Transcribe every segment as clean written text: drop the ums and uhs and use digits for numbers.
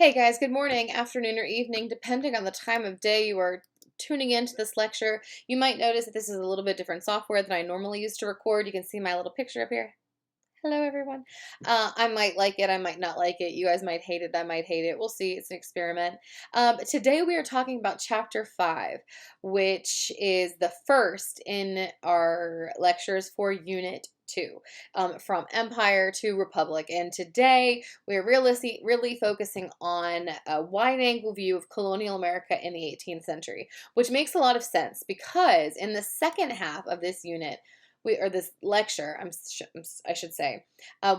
Hey guys, good morning, afternoon, or evening, depending on the time of day you are tuning into this lecture. You might notice that this is a little bit different software than I normally use to record. You can see my little picture up here. Hello, everyone. I might like it. I might not like it. You guys might hate it. I might hate it. We'll see. It's an experiment. Today we are talking about Chapter 5, which is the first in our lectures for Unit 2, from Empire to Republic. And today we're really focusing on a wide-angle view of colonial America in the 18th century, which makes a lot of sense because in the second half of this unit, this lecture, I should say,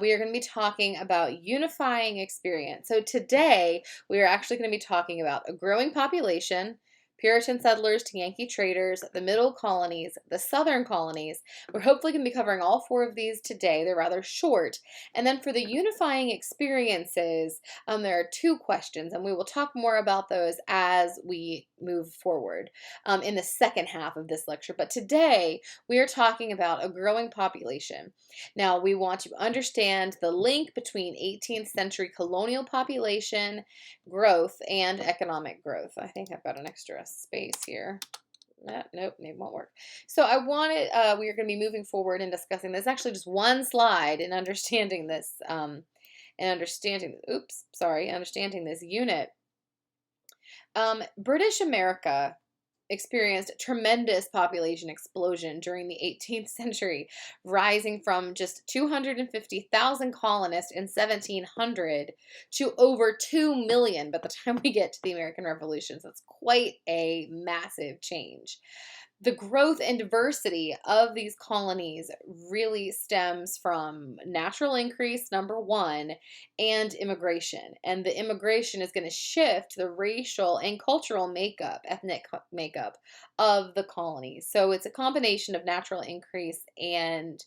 we are going to be talking about unifying experience. So today we are actually going to be talking about a growing population, Puritan settlers to Yankee traders, the middle colonies, the southern colonies. We're hopefully going to be covering all four of these today. They're rather short. And then for the unifying experiences, there are two questions, and we will talk more about those as we move forward in the second half of this lecture. But today we are talking about a growing population. Now, we want to understand the link between 18th century colonial population growth and economic growth. I think I've got an extra space here. Nope, it won't work. So I wanted, we are going to be moving forward and discussing this. Actually, just one slide in understanding this, understanding this unit. British America experienced tremendous population explosion during the 18th century, rising from just 250,000 colonists in 1700 to over 2 million by the time we get to the American Revolution. So that's quite a massive change. The growth and diversity of these colonies really stems from natural increase, number one, and immigration. And the immigration is going to shift the racial and cultural ethnic makeup of the colonies. So it's a combination of natural increase and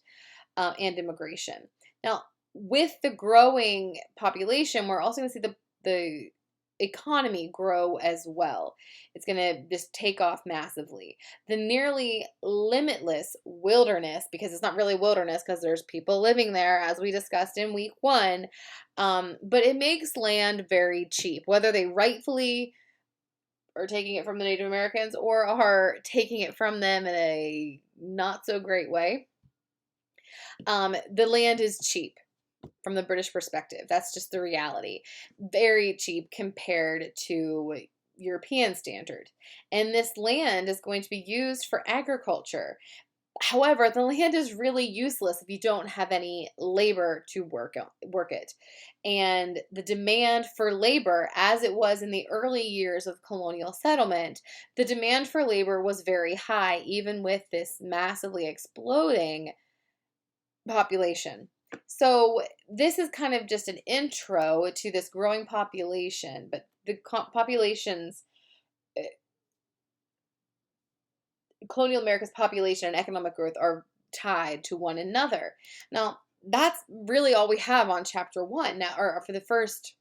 immigration. Now, with the growing population, we're also going to see the economy grow as well. It's going to just take off massively. The nearly limitless wilderness, because it's not really wilderness because there's people living there, as we discussed in week 1, but it makes land very cheap, whether they rightfully are taking it from the Native Americans or are taking it from them in a not so great way. The land is cheap from the British perspective. That's just the reality. Very cheap compared to European standard. And this land is going to be used for agriculture. However, the land is really useless if you don't have any labor to work it. And the demand for labor, as it was in the early years of colonial settlement, the demand for labor was very high, even with this massively exploding population. So this is kind of just an intro to this growing population, but the colonial America's population and economic growth are tied to one another. Now, that's really all we have on chapter 1 now, or for the first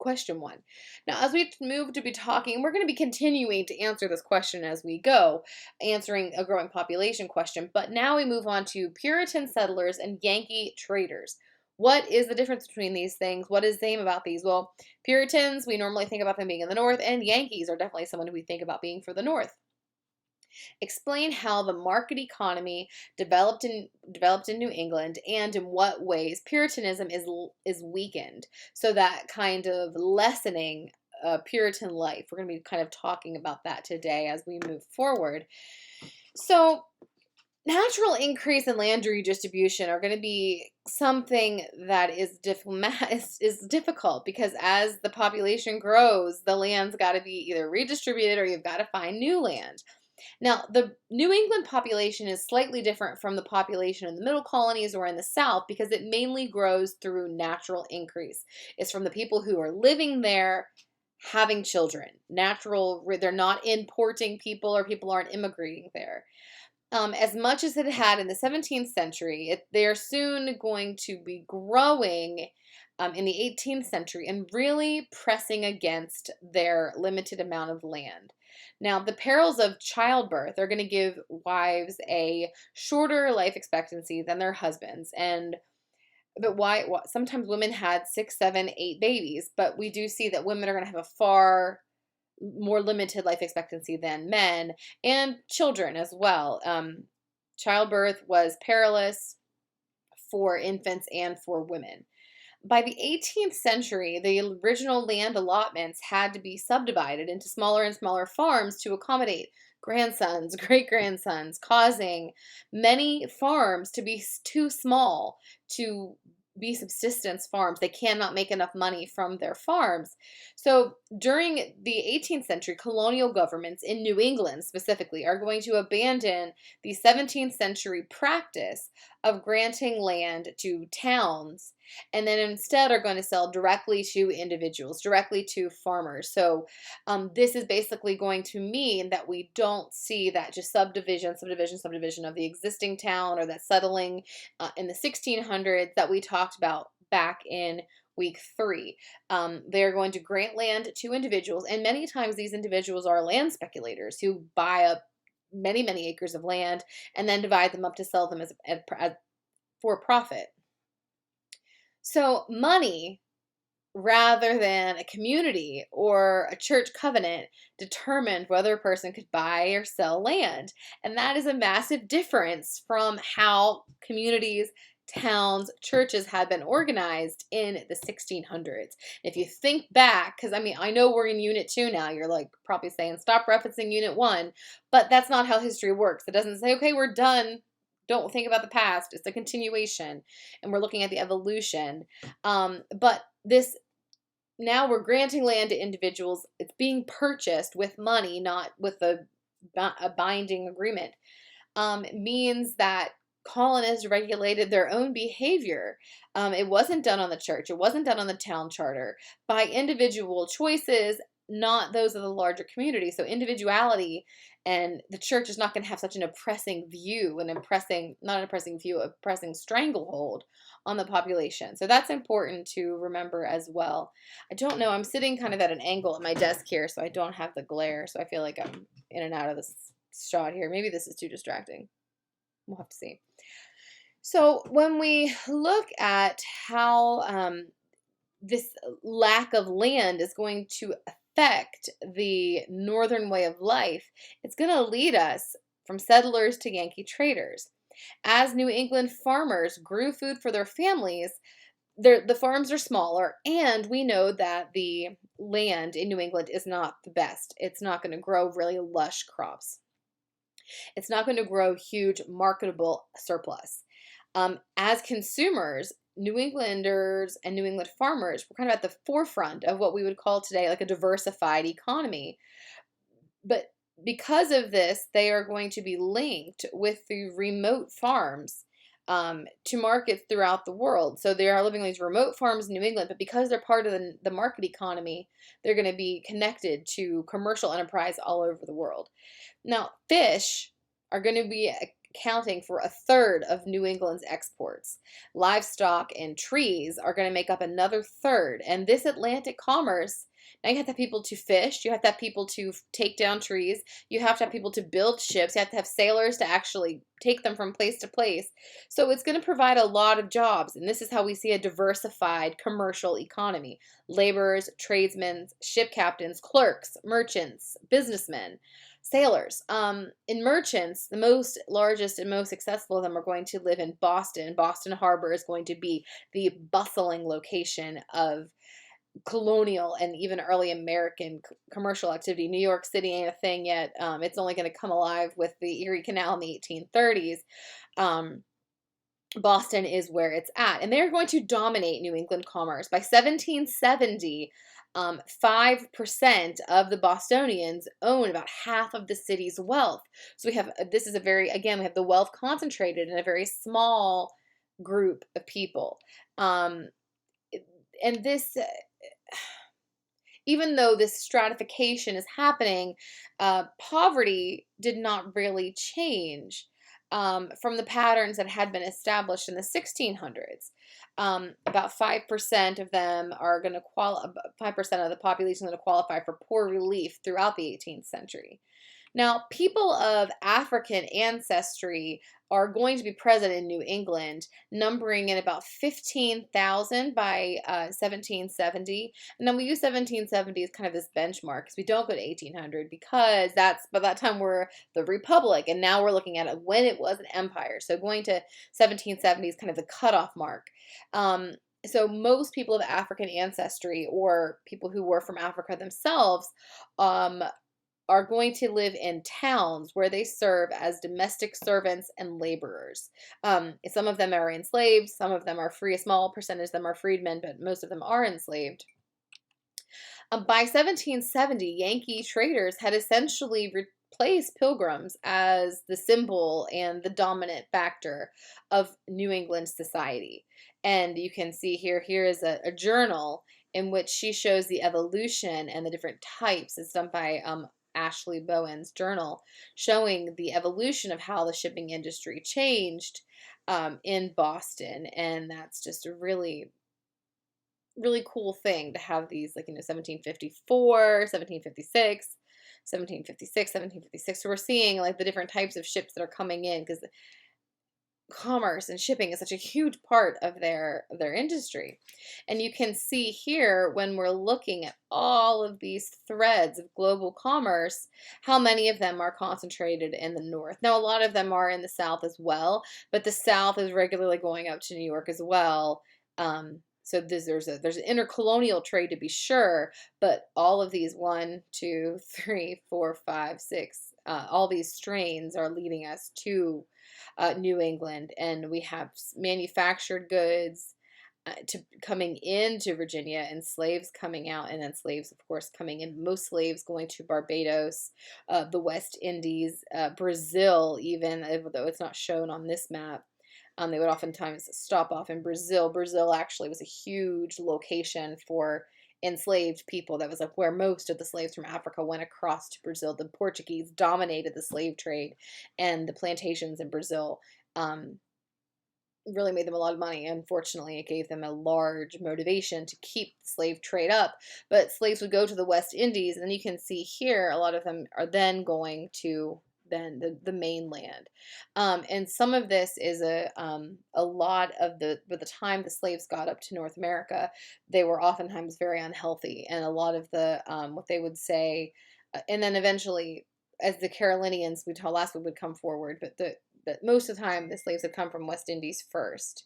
question 1. Now, as we move to be talking, we're going to be continuing to answer this question as we go, answering a growing population question. But now we move on to Puritan settlers and Yankee traders. What is the difference between these things? What is the same about these? Well, Puritans, we normally think about them being in the North, and Yankees are definitely someone who we think about being for the North. Explain how the market economy developed in New England and in what ways Puritanism is weakened. So that kind of lessening Puritan life. We're going to be kind of talking about that today as we move forward. So natural increase in land redistribution are going to be something that is difficult because as the population grows, the land's got to be either redistributed or you've got to find new land. Now, the New England population is slightly different from the population in the middle colonies or in the South because it mainly grows through natural increase. It's from the people who are living there having children. They're not importing people or people aren't immigrating there. As much as it had in the 17th century, they're soon going to be growing in the 18th century and really pressing against their limited amount of land. Now, the perils of childbirth are going to give wives a shorter life expectancy than their husbands, and But why? Sometimes women had 6, 7, 8 babies, but we do see that women are going to have a far more limited life expectancy than men and children as well. Childbirth was perilous for infants and for women. By the 18th century, the original land allotments had to be subdivided into smaller and smaller farms to accommodate grandsons, great grandsons, causing many farms to be too small to be subsistence farms. They cannot make enough money from their farms. So during the 18th century, colonial governments in New England specifically are going to abandon the 17th century practice of granting land to towns, and then instead are going to sell directly to individuals, directly to farmers. So this is basically going to mean that we don't see that just subdivision of the existing town, or that settling in the 1600s that we talked about back in week 3. They're going to grant land to individuals, and many times these individuals are land speculators who buy up many, many acres of land and then divide them up to sell them as for profit. So money, rather than a community or a church covenant, determined whether a person could buy or sell land. And that is a massive difference from how communities, towns, churches had been organized in the 1600s. If you think back, because I know we're in Unit 2 now, you're like probably saying, stop referencing Unit 1, but that's not how history works. It doesn't say, okay, we're done. Don't think about the past. It's a continuation, and we're looking at the evolution. But this, now we're granting land to individuals. It's being purchased with money, not with a binding agreement. Means that colonists regulated their own behavior. It wasn't done on the church. It wasn't done on the town charter, by individual choices, not those of the larger community. So individuality, and the church is not going to have such an oppressing view, not an oppressing view, oppressing stranglehold on the population. So that's important to remember as well. I don't know, I'm sitting kind of at an angle at my desk here, so I don't have the glare, so I feel like I'm in and out of this shot here. Maybe this is too distracting. We'll have to see. So when we look at how this lack of land is going to affect the northern way of life, it's going to lead us from settlers to Yankee traders. As New England farmers grew food for their families, the farms are smaller, and we know that the land in New England is not the best. It's not going to grow really lush crops. It's not going to grow huge marketable surplus. As consumers, New Englanders and New England farmers were kind of at the forefront of what we would call today like a diversified economy. But because of this, they are going to be linked with the remote farms to markets throughout the world. So they are living on these remote farms in New England, but because they're part of the market economy, they're going to be connected to commercial enterprise all over the world. Now, fish are going to be accounting for a third of New England's exports. Livestock and trees are going to make up another third. And this Atlantic commerce, now you have to have people to fish, you have to have people to take down trees, you have to have people to build ships, you have to have sailors to actually take them from place to place. So it's going to provide a lot of jobs, and this is how we see a diversified commercial economy. Laborers, tradesmen, ship captains, clerks, merchants, businessmen, sailors. In merchants, the largest and most successful of them are going to live in Boston. Boston Harbor is going to be the bustling location of colonial and even early American commercial activity. New York City ain't a thing yet. It's only going to come alive with the Erie Canal in the 1830s. Boston is where it's at, and they're going to dominate New England commerce. By 1770, 5% of the Bostonians own about half of the city's wealth. So we have, this is a very, again, we have the wealth concentrated in a very small group of people. And this, even though this stratification is happening, poverty did not really change from the patterns that had been established in the 1600s. About 5% of them are going to 5% of the population is going to qualify for poor relief throughout the 18th century. Now, people of African ancestry are going to be present in New England, numbering in about 15,000 by 1770. And then we use 1770 as kind of this benchmark because we don't go to 1800 because that's by that time we're the Republic, and now we're looking at it when it was an empire. So going to 1770 is kind of the cutoff mark. So most people of African ancestry or people who were from Africa themselves um, are going to live in towns where they serve as domestic servants and laborers. Some of them are enslaved, some of them are free, a small percentage of them are freedmen, but most of them are enslaved. By 1770, Yankee traders had essentially replaced pilgrims as the symbol and the dominant factor of New England society. And you can see here is a journal in which she shows the evolution and the different types. It's done by Ashley Bowen's journal, showing the evolution of how the shipping industry changed in Boston. And that's just a really cool thing to have these, like, 1754, 1756, 1756, 1756. So we're seeing like the different types of ships that are coming in because commerce and shipping is such a huge part of their industry. And you can see here when we're looking at all of these threads of global commerce, how many of them are concentrated in the north. Now, a lot of them are in the south as well, but the south is regularly going up to New York as well. So there's an intercolonial trade to be sure, but all of these 1, 2, 3, 4, 5, 6, all these strains are leading us to New England, and we have manufactured goods coming into Virginia, and slaves coming out, and then slaves, of course, coming in. Most slaves going to Barbados, the West Indies, Brazil, even though it's not shown on this map. They would oftentimes stop off in Brazil. Brazil actually was a huge location for enslaved people. That was like where most of the slaves from Africa went across to Brazil. The Portuguese dominated the slave trade, and the plantations in Brazil really made them a lot of money. Unfortunately, it gave them a large motivation to keep the slave trade up. But slaves would go to the West Indies, and you can see here a lot of them are then going to the mainland. And some of this is a lot of by the time the slaves got up to North America, they were oftentimes very unhealthy, and a lot of the what they would say, and then eventually, as the Carolinians we told last week would come forward, but most of the time the slaves had come from West Indies first.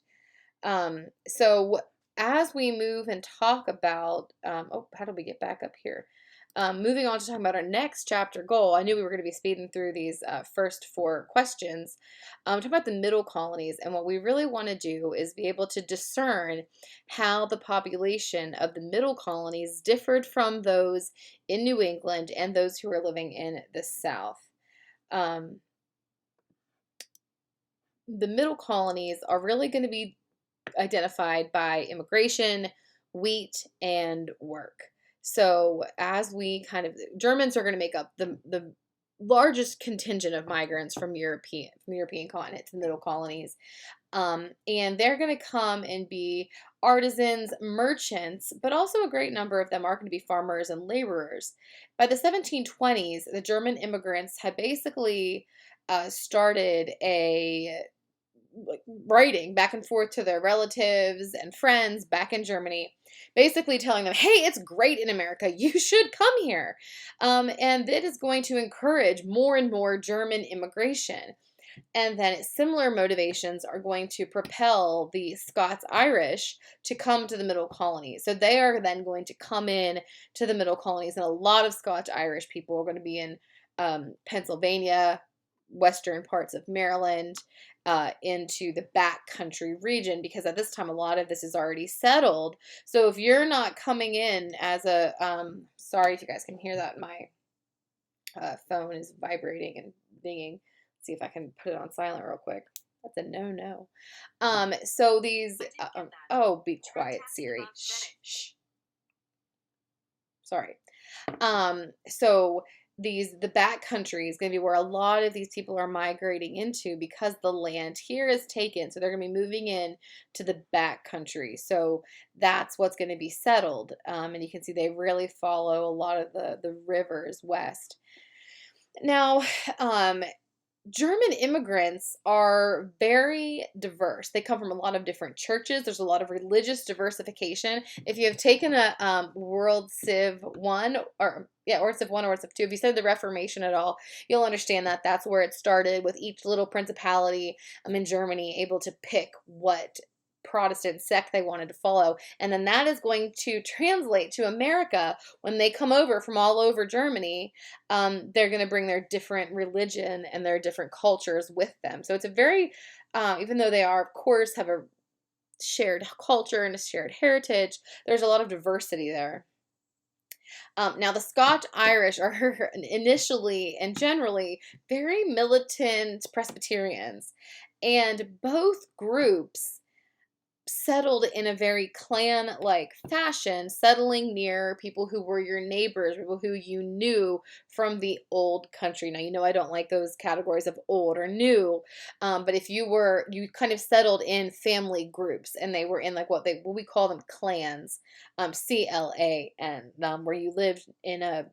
So as we move and talk about, how do we get back up here? Moving on to talk about our next chapter goal. I knew we were going to be speeding through these first 4 questions. Talk about the middle colonies, and what we really want to do is be able to discern how the population of the middle colonies differed from those in New England and those who were living in the South. The middle colonies are really going to be identified by immigration, wheat, and work. So as we Germans are going to make up the largest contingent of migrants from European continent to the middle colonies. And they're going to come and be artisans, merchants, but also a great number of them are going to be farmers and laborers. By the 1720s, the German immigrants had basically started writing back and forth to their relatives and friends back in Germany, basically telling them, hey, it's great in America. You should come here. And it is going to encourage more and more German immigration. And then similar motivations are going to propel the Scots-Irish to come to the middle colonies. So they are then going to come in to the middle colonies, and a lot of Scotch-Irish people are going to be in Pennsylvania, western parts of Maryland, into the backcountry region, because at this time a lot of this is already settled. So if you're not coming in as a sorry if you guys can hear that, my phone is vibrating and dinging. Let's see if I can put it on silent real quick. That's a no. So these oh, be quiet, Siri. Shh. Sorry. So the back country is going to be where a lot of these people are migrating into, because the land here is taken. So they're going to be moving in to the back country. So that's what's going to be settled. And you can see they really follow a lot of the rivers west. Now, um, German immigrants are very diverse. They come from a lot of different churches. There's a lot of religious diversification. If you have taken a World Civ 1 or yeah, or Civ 1 or Civ 2, if you studied the Reformation at all, you'll understand that that's where it started with each little principality in Germany able to pick what Protestant sect they wanted to follow. And then that is going to translate to America when they come over from all over Germany. They're going to bring their different religion and their different cultures with them. So it's a very, even though they are, of course, have a shared culture and a shared heritage, there's a lot of diversity there. Now, the Scotch Irish are initially and generally very militant Presbyterians, and both groups settled in a very clan-like fashion, settling near people who were your neighbors, people who you knew from the old country. Now, I don't like those categories of old or new, but if you kind of settled in family groups, and they were in like what we call them clans, CLAN, where you lived in a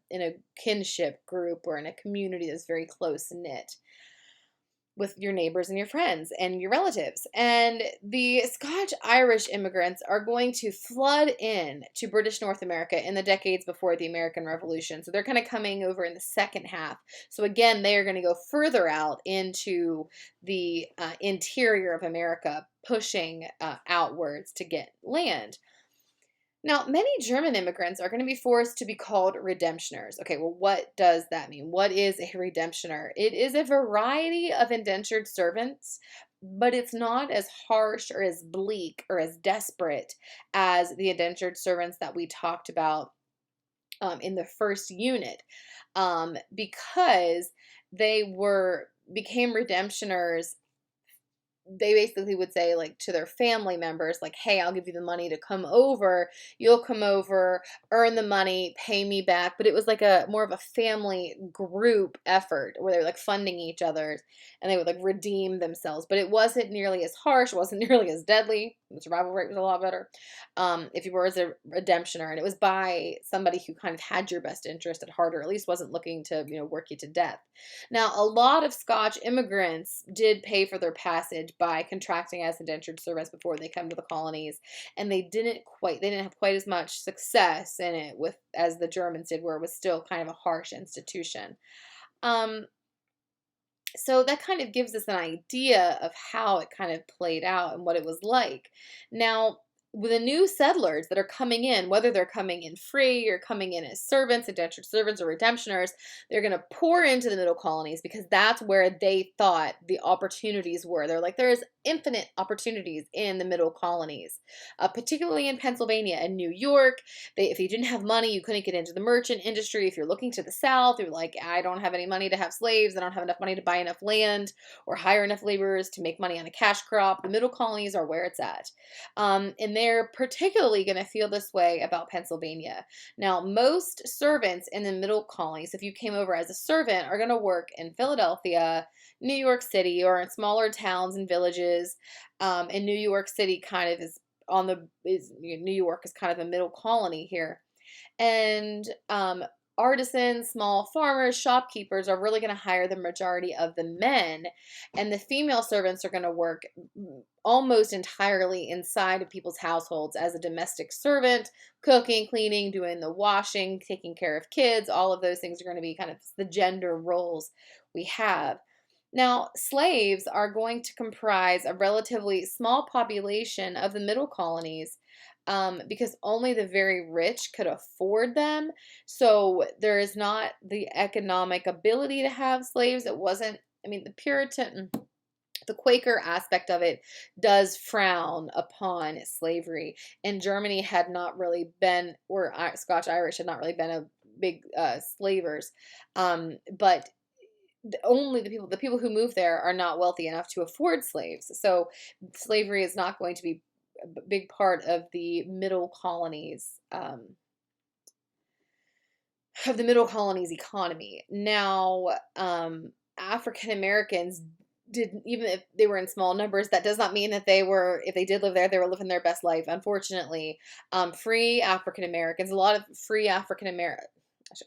kinship group or in a community that's very close knit with your neighbors and your friends and your relatives. And the Scotch Irish immigrants are going to flood in to British North America in the decades before the American Revolution. So they're kind of coming over in the second half. So again, they are going to go further out into the interior of America, pushing outwards to get land. Now, many German immigrants are going to be forced to be called redemptioners. Okay, well, what does that mean? What is a redemptioner? It is a variety of indentured servants, but it's not as harsh or as bleak or as desperate as the indentured servants that we talked about in the first unit, because became redemptioners. They basically would say like to their family members, like, hey, I'll give you the money to come over, you'll come over, earn the money, pay me back. But it was like a more of a family group effort where they were like funding each other, and they would like redeem themselves. But it wasn't nearly as harsh, wasn't nearly as deadly. The survival rate was a lot better if you were as a redemptioner, and it was by somebody who kind of had your best interest at heart, or at least wasn't looking to work you to death. Now, a lot of Scotch immigrants did pay for their passage by contracting as indentured servants before they come to the colonies, and they didn't have quite as much success in it with as the Germans did, where it was still kind of a harsh institution. Um, so that kind of gives us an idea of how it kind of played out and what it was like. Now, with the new settlers that are coming in, whether they're coming in free or coming in as servants, indentured servants, or redemptioners, they're going to pour into the middle colonies because that's where they thought the opportunities were. They're like, there's infinite opportunities in the middle colonies, particularly in Pennsylvania and New York. If you didn't have money, you couldn't get into the merchant industry. If you're looking to the South, you're like, I don't have any money to have slaves. I don't have enough money to buy enough land or hire enough laborers to make money on a cash crop. The middle colonies are where it's at. And they're particularly going to feel this way about Pennsylvania. Now, most servants in the middle colonies, if you came over as a servant, are going to work in Philadelphia, New York City, or in smaller towns and villages. And New York City kind of New York is kind of a middle colony here. And artisans, small farmers, shopkeepers are really going to hire the majority of the men, and the female servants are going to work almost entirely inside of people's households as a domestic servant, cooking, cleaning, doing the washing, taking care of kids. All of those things are going to be kind of the gender roles we have. Now, slaves are going to comprise a relatively small population of the middle colonies, because only the very rich could afford them. So there is not the economic ability to have slaves. It wasn't, the Quaker aspect of it does frown upon slavery. And Germany had not really been, or Scotch Irish had not really been a big slavers. But only the people who move there are not wealthy enough to afford slaves. So slavery is not going to be a big part of the middle colonies economy. Now, African Americans did, even if they were in small numbers, that does not mean that if they did live there, they were living their best life. Unfortunately, free African Americans, a lot of free African Americans.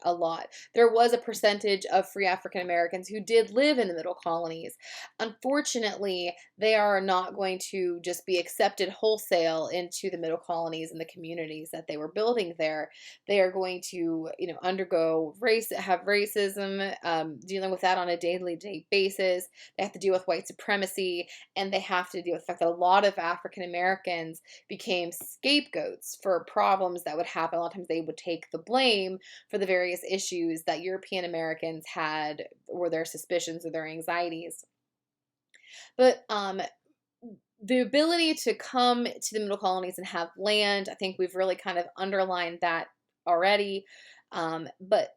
a lot. There was a percentage of free African Americans who did live in the middle colonies. Unfortunately, they are not going to just be accepted wholesale into the middle colonies and the communities that they were building there. They are going to, undergo have racism, dealing with that on a daily day basis. They have to deal with white supremacy, and they have to deal with the fact that a lot of African Americans became scapegoats for problems that would happen. A lot of times they would take the blame for the various issues that European Americans had, or their suspicions or their anxieties. But the ability to come to the middle colonies and have land, I think we've really kind of underlined that already. But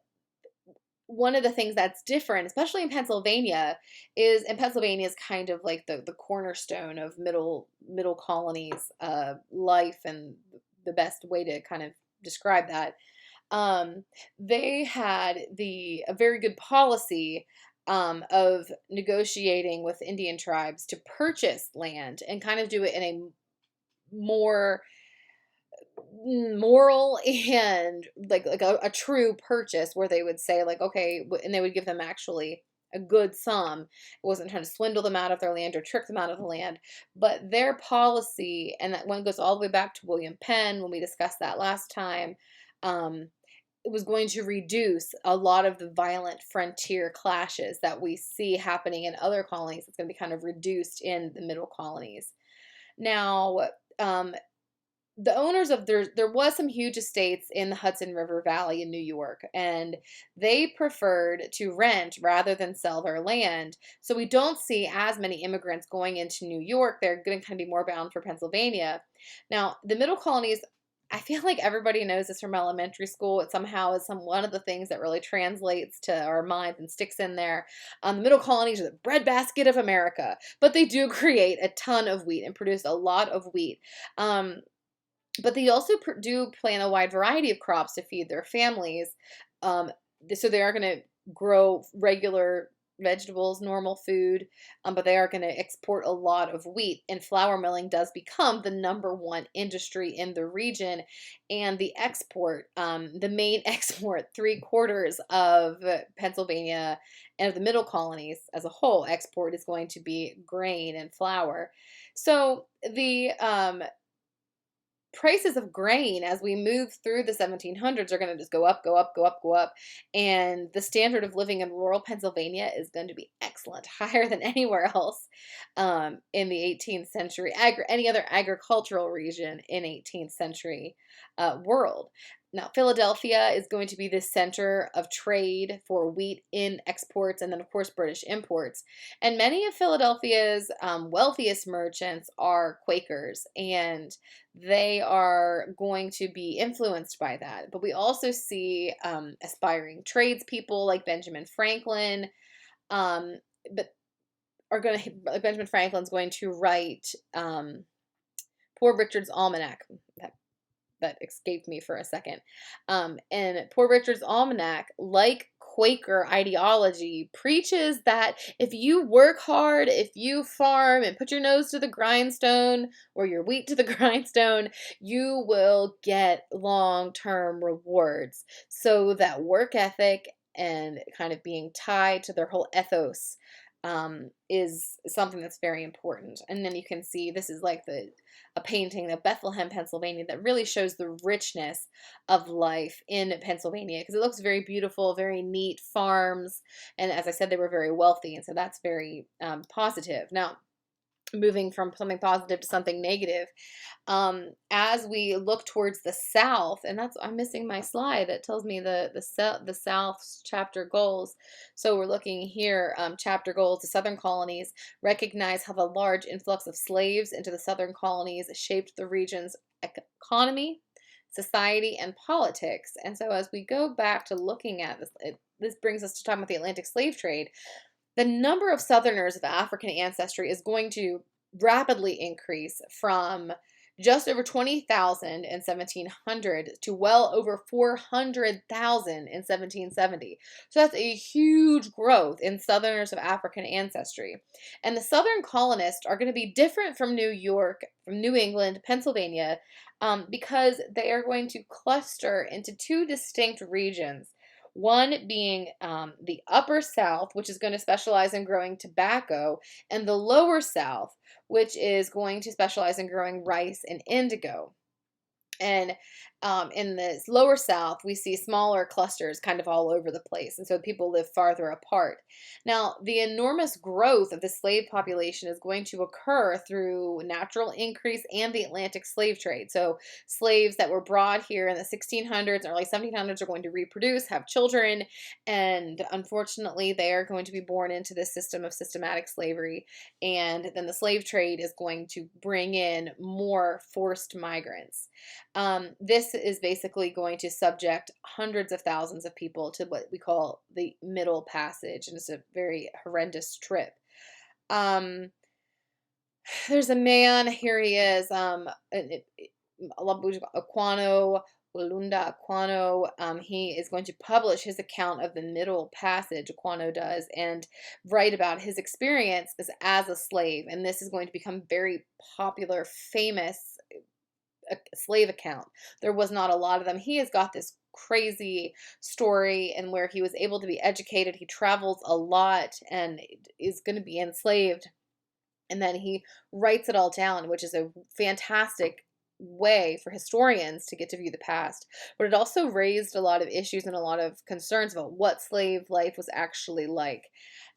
one of the things that's different, especially in Pennsylvania, and Pennsylvania is kind of like the cornerstone of middle colonies life, and the best way to kind of describe that. They had a very good policy of negotiating with Indian tribes to purchase land and kind of do it in a more moral and like a true purchase, where they would say like, okay, and they would give them actually a good sum. It wasn't trying to swindle them out of their land or trick them out of the land, but their policy, and that one goes all the way back to William Penn when we discussed that last time. It was going to reduce a lot of the violent frontier clashes that we see happening in other colonies. It's going to be kind of reduced in the middle colonies. Now, the owners of there was some huge estates in the Hudson River Valley in New York, and they preferred to rent rather than sell their land. So we don't see as many immigrants going into New York. They're going to kind of be more bound for Pennsylvania. Now, the middle colonies, I feel like everybody knows this from elementary school. It somehow is one of the things that really translates to our minds and sticks in there. The middle colonies are the breadbasket of America, but they do create a ton of wheat and produce a lot of wheat. But they also do plant a wide variety of crops to feed their families. So they are going to grow regular vegetables, normal food, but they are going to export a lot of wheat. And flour milling does become the #1 industry in the region. And the main export, 3/4 of Pennsylvania and of the middle colonies as a whole export, is going to be grain and flour. So the prices of grain as we move through the 1700s are going to just go up, go up, go up, go up. And the standard of living in rural Pennsylvania is going to be excellent, higher than anywhere else in the 18th century, any other agricultural region in 18th century world. Now, Philadelphia is going to be the center of trade for wheat in exports, and then, of course, British imports. And many of Philadelphia's wealthiest merchants are Quakers, and they are going to be influenced by that. But we also see aspiring tradespeople like Benjamin Franklin, but Benjamin Franklin's going to write Poor Richard's Almanac. That escaped me for a second. And Poor Richard's Almanac, like Quaker ideology, preaches that if you work hard, if you farm and put your nose to the grindstone or your wheat to the grindstone, you will get long-term rewards. So that work ethic and kind of being tied to their whole ethos is something that's very important. And then you can see this is like a painting of Bethlehem, Pennsylvania, that really shows the richness of life in Pennsylvania, because it looks very beautiful, very neat farms. And as I said, they were very wealthy. And so that's very positive. Now, moving from something positive to something negative, as we look towards the South, and I'm missing my slide that tells me the South's chapter goals. So we're looking here, chapter goals. The Southern colonies recognize how the large influx of slaves into the Southern colonies shaped the region's economy, society, and politics. And so as we go back to looking at this, this brings us to talk about the Atlantic slave trade. The number of Southerners of African ancestry is going to rapidly increase from just over 20,000 in 1700 to well over 400,000 in 1770. So that's a huge growth in Southerners of African ancestry. And the Southern colonists are going to be different from New York, from New England, Pennsylvania, because they are going to cluster into two distinct regions. One being the upper South, which is going to specialize in growing tobacco, and the lower South, which is going to specialize in growing rice and indigo. And in this lower South, we see smaller clusters kind of all over the place. And so people live farther apart. Now, the enormous growth of the slave population is going to occur through natural increase and the Atlantic slave trade. So slaves that were brought here in the 1600s, early 1700s are going to reproduce, have children, and unfortunately, they are going to be born into this system of systematic slavery. And then the slave trade is going to bring in more forced migrants. This is basically going to subject hundreds of thousands of people to what we call the Middle Passage, and it's a very horrendous trip. Um, there's a man, here he is, Aquano, Walunda Aquano. He is going to publish his account of the Middle Passage, Aquano does, and write about his experience as a slave. And this is going to become very popular, famous a slave account. There was not a lot of them. He has got this crazy story and where he was able to be educated. He travels a lot and is going to be enslaved. And then he writes it all down, which is a fantastic way for historians to get to view the past. But it also raised a lot of issues and a lot of concerns about what slave life was actually like.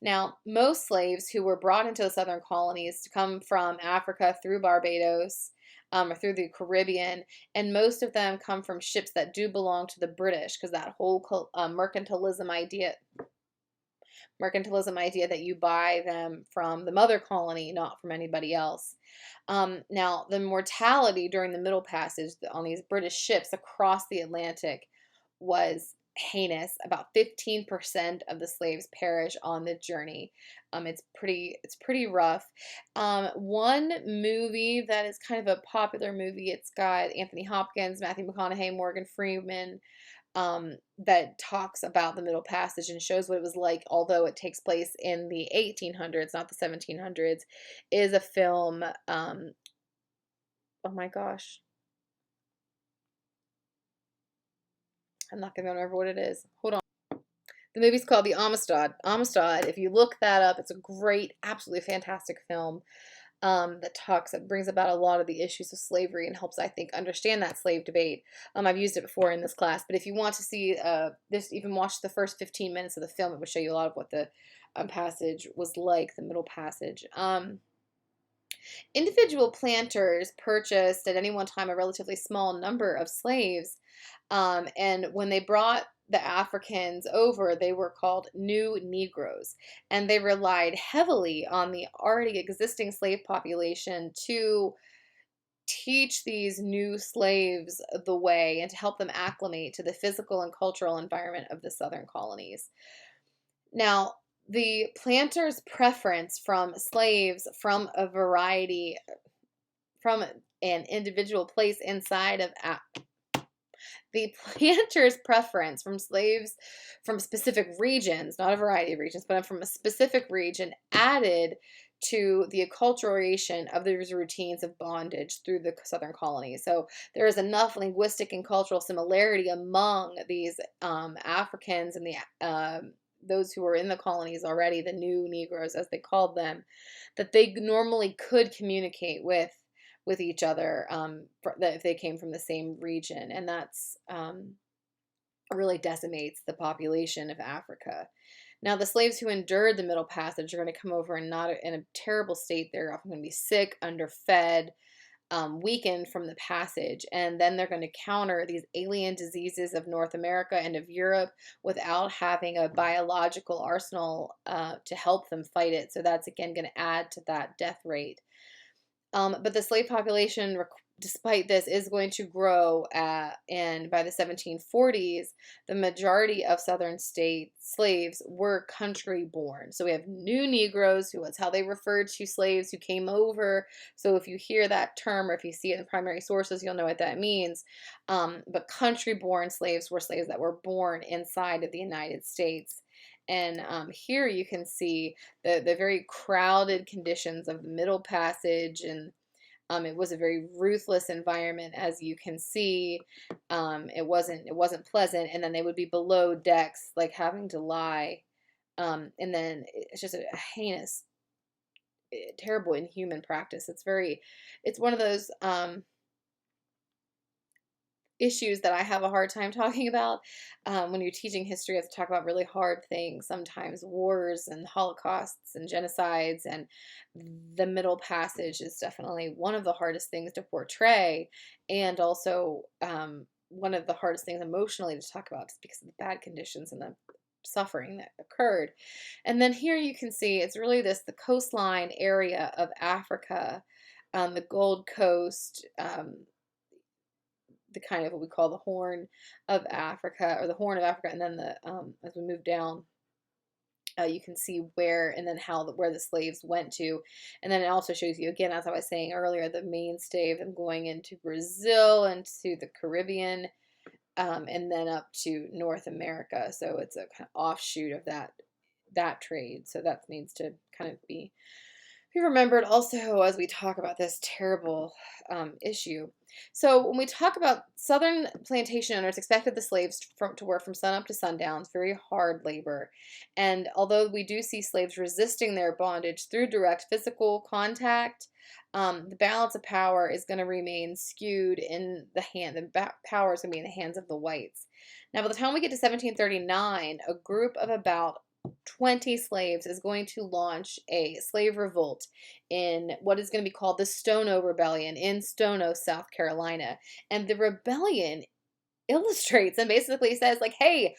Now, most slaves who were brought into the southern colonies to come from Africa through Barbados, or through the Caribbean, and most of them come from ships that do belong to the British, because that whole mercantilism idea that you buy them from the mother colony, not from anybody else. Now, the mortality during the Middle Passage on these British ships across the Atlantic was heinous. About 15% of the slaves perish on the journey. It's pretty rough. One movie that is kind of a popular movie, it's got Anthony Hopkins, Matthew McConaughey, Morgan Freeman, that talks about the Middle Passage and shows what it was like, although it takes place in the 1800s, not the 1700s, is a film. Oh my gosh. I'm not going to remember what it is. Hold on. The movie's called The Amistad. Amistad, if you look that up, it's a great, absolutely fantastic film that brings about a lot of the issues of slavery and helps, I think, understand that slave debate. I've used it before in this class, but if you want to see this, even watch the first 15 minutes of the film, it will show you a lot of what the passage was like, the Middle Passage. Individual planters purchased at any one time a relatively small number of slaves, and when they brought the Africans over, they were called new Negroes, and they relied heavily on the already existing slave population to teach these new slaves the way and to help them acclimate to the physical and cultural environment of the southern colonies. Now, the planters' preference from slaves from a variety, from an individual place inside of the planter's preference from slaves from specific regions, not a variety of regions, but from a specific region, added to the acculturation of these routines of bondage through the southern colonies. So there is enough linguistic and cultural similarity among these Africans and those who were in the colonies already, the new Negroes as they called them, that they normally could communicate with each other, if they came from the same region, and that's really decimates the population of Africa. Now, the slaves who endured the Middle Passage are going to come over and not in a terrible state. They're often going to be sick, underfed, weakened from the passage, and then they're going to counter these alien diseases of North America and of Europe without having a biological arsenal to help them fight it. So that's again going to add to that death rate. But the slave population, despite this, is going to grow, and by the 1740s, the majority of Southern state slaves were country born. So we have new Negroes, who was how they referred to slaves who came over. So if you hear that term or if you see it in primary sources, you'll know what that means. But country born slaves were slaves that were born inside of the United States. And here you can see the very crowded conditions of the Middle Passage, and It was a very ruthless environment, as you can see. It wasn't pleasant, and then they would be below decks, like having to lie. And then it's just a heinous, terrible, inhuman practice. It's one of those issues that I have a hard time talking about. When you're teaching history, you have to talk about really hard things, sometimes wars and holocausts and genocides, and the Middle Passage is definitely one of the hardest things to portray, and also one of the hardest things emotionally to talk about, just because of the bad conditions and the suffering that occurred. And then here you can see it's really the coastline area of Africa, the Gold Coast, the kind of what we call the Horn of Africa, or the Horn of Africa, and then as we move down, you can see where and then where the slaves went to, and then it also shows you, again, as I was saying earlier, the mainstay of them going into Brazil and to the Caribbean, and then up to North America. So it's a kind of offshoot of that trade. So that needs to kind of be remembered also as we talk about this terrible issue. So when we talk about Southern plantation owners expected the slaves to work from sunup to sundown, it's very hard labor. And although we do see slaves resisting their bondage through direct physical contact, the balance of power is going to remain skewed in the hand. The power is going to be in the hands of the whites. Now, by the time we get to 1739, a group of about 20 slaves is going to launch a slave revolt in what is going to be called the Stono Rebellion in Stono, South Carolina. And the rebellion illustrates and basically says, like, hey,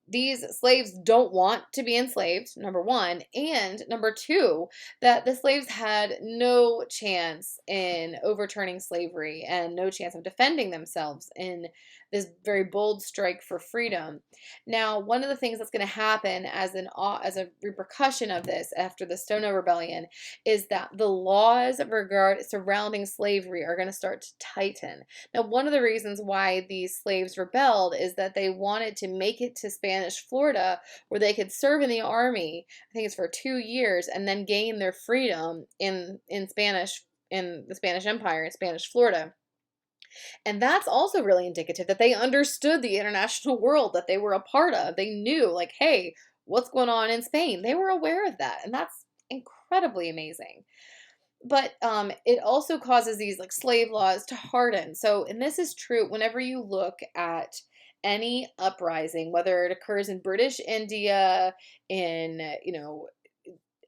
these slaves don't want to be enslaved, number one, and number two, that the slaves had no chance in overturning slavery and no chance of defending themselves in this very bold strike for freedom. Now, one of the things that's going to happen as a repercussion of this after the Stono Rebellion is that the laws surrounding slavery are going to start to tighten. Now, one of the reasons why these slaves rebelled is that they wanted to make it to Spanish Florida, where they could serve in the army, I think it's for 2 years, and then gain their freedom in the Spanish Empire, in Spanish Florida. And that's also really indicative that they understood the international world that they were a part of. They knew, like, hey, what's going on in Spain? They were aware of that, and that's incredibly amazing. But it also causes these, like, slave laws to harden. So, and this is true whenever you look at any uprising, whether it occurs in British India, in,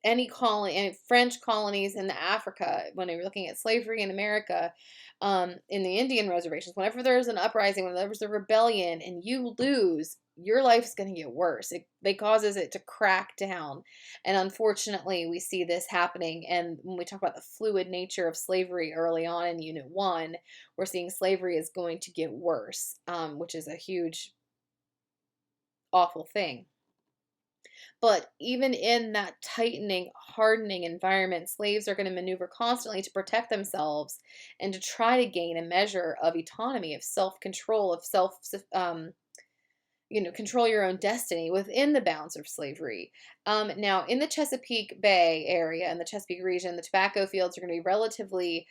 any colony, any French colonies in Africa, when you're looking at slavery in America, in the Indian reservations, whenever there's an uprising, when there's a rebellion and you lose, your life's going to get worse. It causes it to crack down. And unfortunately, we see this happening. And when we talk about the fluid nature of slavery early on in Unit 1, we're seeing slavery is going to get worse, which is a huge, awful thing. But even in that tightening, hardening environment, slaves are going to maneuver constantly to protect themselves and to try to gain a measure of autonomy, of self-control, of control your own destiny within the bounds of slavery. Now, in the Chesapeake Bay area and the Chesapeake region, the tobacco fields are going to be relatively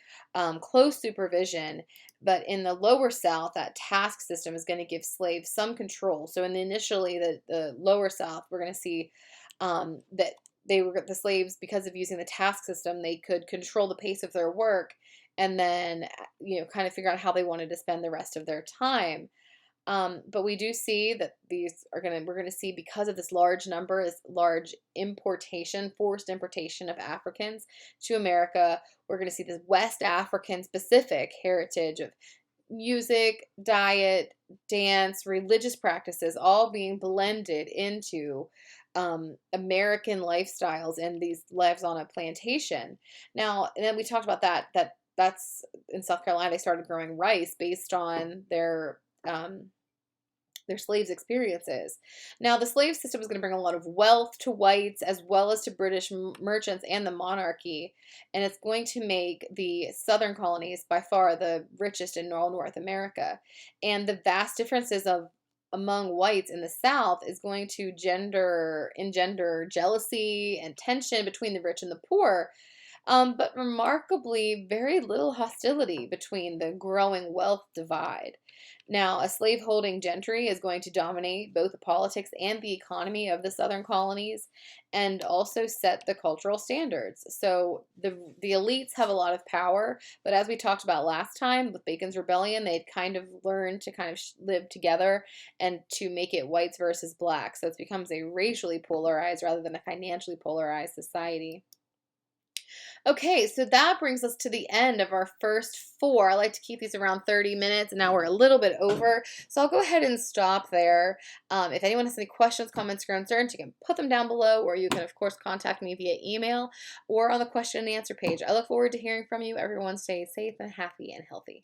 close supervision, but in the lower South, that task system is going to give slaves some control. So, initially, the lower South, we're going to see that the slaves, because of using the task system, they could control the pace of their work, and then kind of figure out how they wanted to spend the rest of their time. But we do see that we're going to see, because of this large number, this large forced importation of Africans to America, we're going to see this West African specific heritage of music, diet, dance, religious practices, all being blended into American lifestyles and these lives on a plantation. Now, and then we talked about that's in South Carolina, they started growing rice based on their slaves' experiences. Now, the slave system was going to bring a lot of wealth to whites as well as to British merchants and the monarchy, and it's going to make the southern colonies by far the richest in all North America. And the vast differences among whites in the South is going to engender jealousy and tension between the rich and the poor. but remarkably, very little hostility between the growing wealth divide. Now, a slaveholding gentry is going to dominate both the politics and the economy of the southern colonies and also set the cultural standards. So the elites have a lot of power, but as we talked about last time with Bacon's Rebellion, they'd kind of learned to kind of live together and to make it whites versus blacks. So it becomes a racially polarized rather than a financially polarized society. Okay, so that brings us to the end of our first four. I like to keep these around 30 minutes, and now we're a little bit over. So I'll go ahead and stop there. If anyone has any questions, comments, or concerns, you can put them down below, or you can, of course, contact me via email or on the question and answer page. I look forward to hearing from you. Everyone stay safe and happy and healthy.